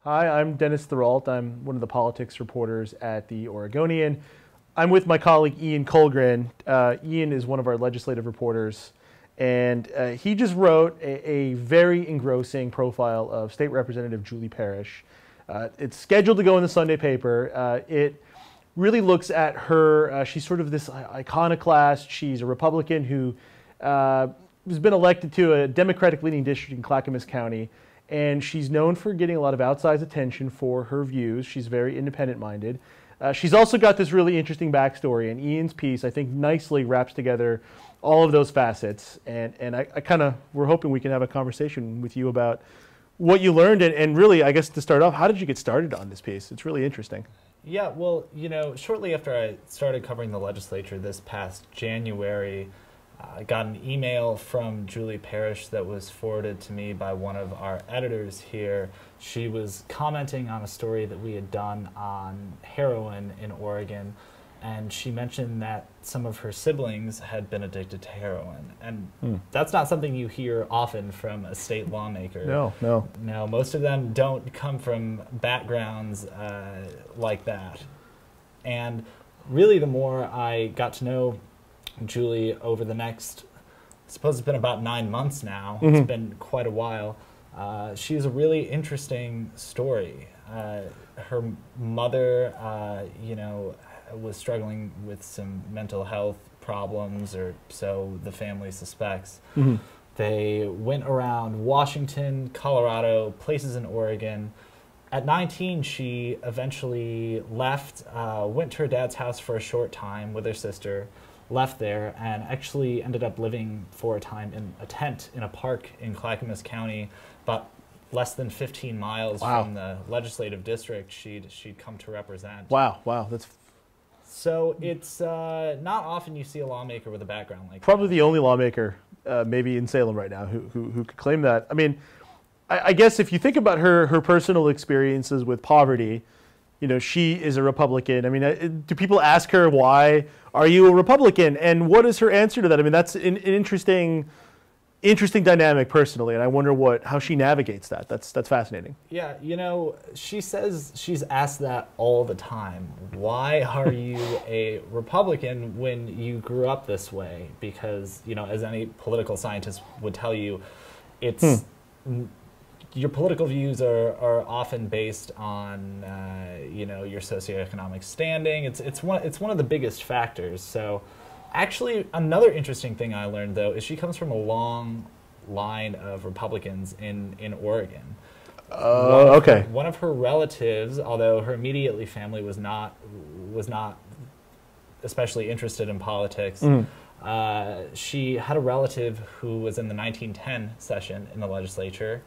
Hi, I'm Dennis Theriault. I'm one of the politics reporters at the Oregonian. I'm with my colleague Ian Kullgren. Ian is one of our legislative reporters, and he just wrote a very engrossing profile of State Representative Julie Parrish. It's scheduled to go in the Sunday paper. It really looks at her. She's sort of this iconoclast. She's a Republican who has been elected to a Democratic-leaning district in Clackamas County. And she's known for getting a lot of outsized attention for her views. She's very independent-minded. She's also got this really interesting backstory, and Ian's piece, I think, nicely wraps together all of those facets. And I kind of, we're hoping we can have a conversation with you about what you learned, and really, I guess to start off, how did you get started on this piece? It's really interesting. Yeah, well, shortly after I started covering the legislature this past January, I got an email from Julie Parrish that was forwarded to me by one of our editors here. She was commenting on a story that we had done on heroin in Oregon, and she mentioned that some of her siblings had been addicted to heroin. And that's not something you hear often from a state lawmaker. No, most of them don't come from backgrounds like that. And really, the more I got to know Julie over the next, I suppose it's been about 9 months now. It's been quite a while. She has a really interesting story. Her mother, was struggling with some mental health problems, or so the family suspects. They went around Washington, Colorado, places in Oregon. At 19, she eventually left, went to her dad's house for a short time with her sister, left there, and actually ended up living for a time in a tent in a park in Clackamas County, about less than 15 miles from the legislative district she'd come to represent. Wow, that's... So it's not often you see a lawmaker with a background like probably that. the only lawmaker maybe in Salem right now who could claim that. I mean, I guess if you think about her personal experiences with poverty, she is a Republican. I mean, do people ask her, why are you a Republican? And what is her answer to that? I mean, that's an interesting dynamic personally, and I wonder how she navigates that. That's fascinating. Yeah, she says she's asked that all the time. Why are you a Republican when you grew up this way? Because, as any political scientist would tell you, it's... Your political views are often based on your socioeconomic standing. It's one of the biggest factors. So, actually, another interesting thing I learned though is she comes from a long line of Republicans in Oregon. Okay. One of her relatives, although her immediate family was not especially interested in politics. She had a relative who was in the 1910 session in the legislature.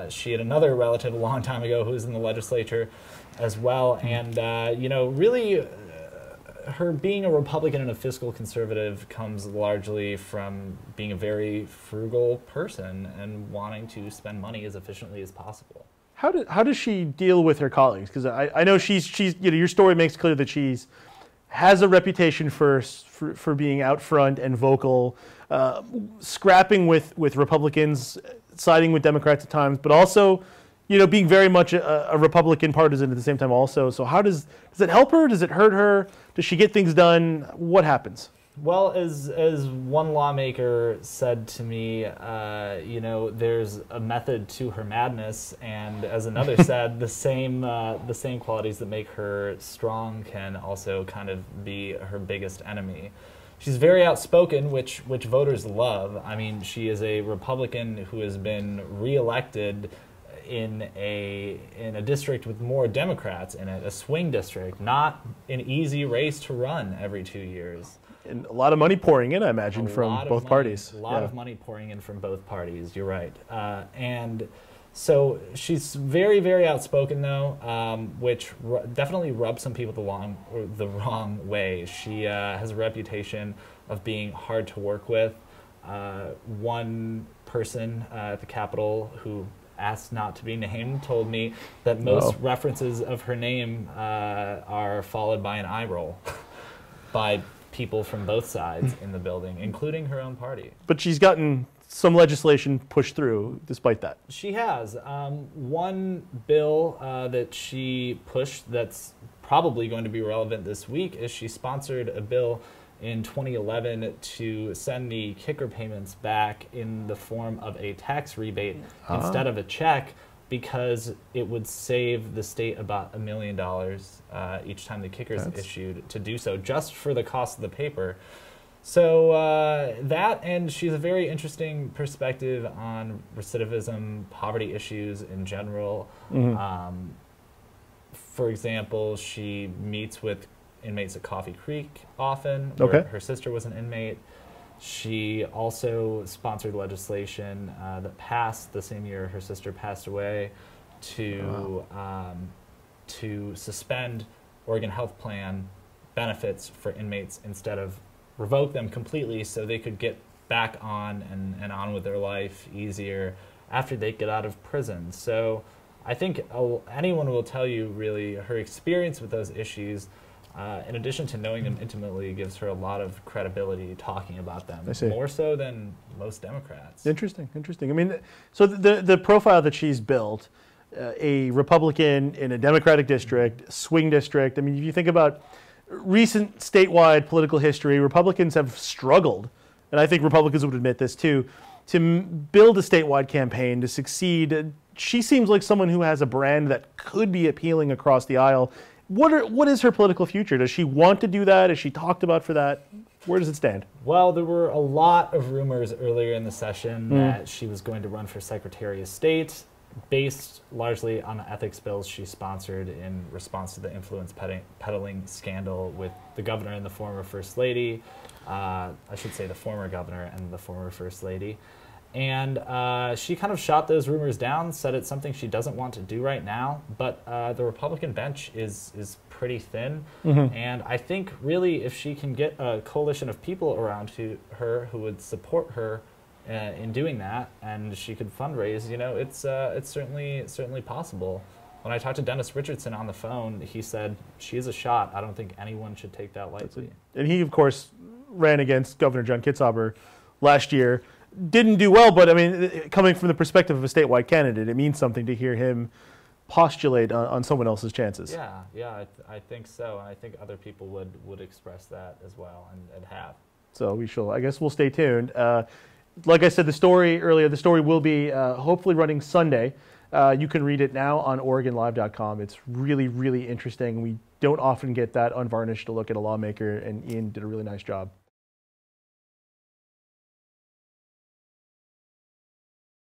She had another relative a long time ago who was in the legislature as well. And, really her being a Republican and a fiscal conservative comes largely from being a very frugal person and wanting to spend money as efficiently as possible. How does she deal with her colleagues? Because I know she's your story makes clear that has a reputation for being out front and vocal, scrapping with Republicans, siding with Democrats at times, but also, being very much a Republican partisan at the same time also. So how does it help her? Does it hurt her? Does she get things done? What happens? Well, as one lawmaker said to me, there's a method to her madness, and as another said, the same qualities that make her strong can also kind of be her biggest enemy. She's very outspoken, which voters love. I mean, she is a Republican who has been reelected in a district with more Democrats in it, a swing district, not an easy race to run every 2 years. And a lot of money pouring in, I imagine, from both parties. A lot of money pouring in from both parties, you're right. And so she's very, very outspoken, though, which definitely rubs some people the wrong way. She has a reputation of being hard to work with. One person at the Capitol who asked not to be named told me that most references of her name are followed by an eye roll by people from both sides in the building, including her own party. But she's gotten some legislation pushed through despite that. She has. One bill that she pushed that's probably going to be relevant this week is she sponsored a bill in 2011 to send the kicker payments back in the form of a tax rebate instead of a check, because it would save the state about $1 million each time the kicker is issued to do so, just for the cost of the paper. So that, and she's a very interesting perspective on recidivism, poverty issues in general. For example, she meets with inmates at Coffee Creek often, where her sister was an inmate. She also sponsored legislation that passed the same year her sister passed away to suspend Oregon Health Plan benefits for inmates instead of revoke them completely, so they could get back on and on with their life easier after they get out of prison. So I think anyone will tell you, really, her experience with those issues, in addition to knowing them intimately, gives her a lot of credibility talking about them, more so than most Democrats. Interesting, interesting. I mean, so the profile that she's built, a Republican in a Democratic district, swing district, I mean, if you think about recent statewide political history, Republicans have struggled, and I think Republicans would admit this too, to build a statewide campaign, to succeed. She seems like someone who has a brand that could be appealing across the aisle. What is her political future? Does she want to do that? Is she talked about for that? Where does it stand? Well, there were a lot of rumors earlier in the session that she was going to run for Secretary of State, based largely on the ethics bills she sponsored in response to the influence peddling scandal with the governor and the former First Lady. I should say the former governor and the former First Lady. And she kind of shot those rumors down, said it's something she doesn't want to do right now, but the Republican bench is pretty thin. And I think really if she can get a coalition of people around her who would support her in doing that, and she could fundraise, you know, it's certainly possible. When I talked to Dennis Richardson on the phone, he said she is a shot. I don't think anyone should take that lightly. And he, of course, ran against Governor John Kitzhaber last year. Didn't do well, but I mean, coming from the perspective of a statewide candidate, it means something to hear him postulate on someone else's chances. Yeah, I think so, and I think other people would express that as well, and have. So I guess we'll stay tuned. Like I said, the story will be hopefully running Sunday. You can read it now on OregonLive.com. It's really, really interesting. We don't often get that unvarnished look at a lawmaker, and Ian did a really nice job.